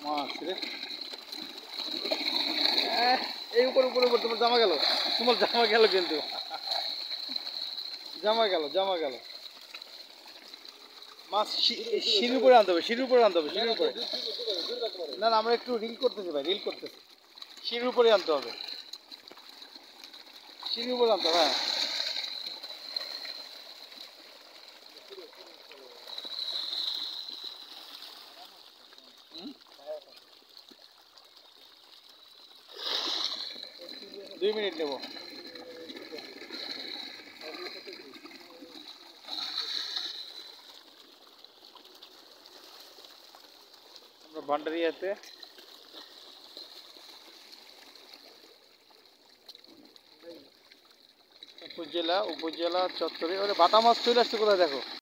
মাছ রে, এই উপর উপর উপর তোমার জামা গেল, তোমার জামা গেল কিন্তু, জামা গেল জামা গেল। মাছ সিঁড়ির উপরে আনতে হবে, সিঁড়ির উপরে আনতে হবে, সিঁড়ির উপরে। না না, আমরা একটু রিল করতেছি ভাই, রিল করতেছি। সিঁড়ির উপরে আনতে হবে, সিঁড়ির উপরে আনতে হবে। হ্যাঁ 2 মিনিট নেব। আমরা ভান্ডারিয়াতে উপজেলা চত্বরে, ওরে বাটা মাছ চলে আসছে কোথায় দেখো।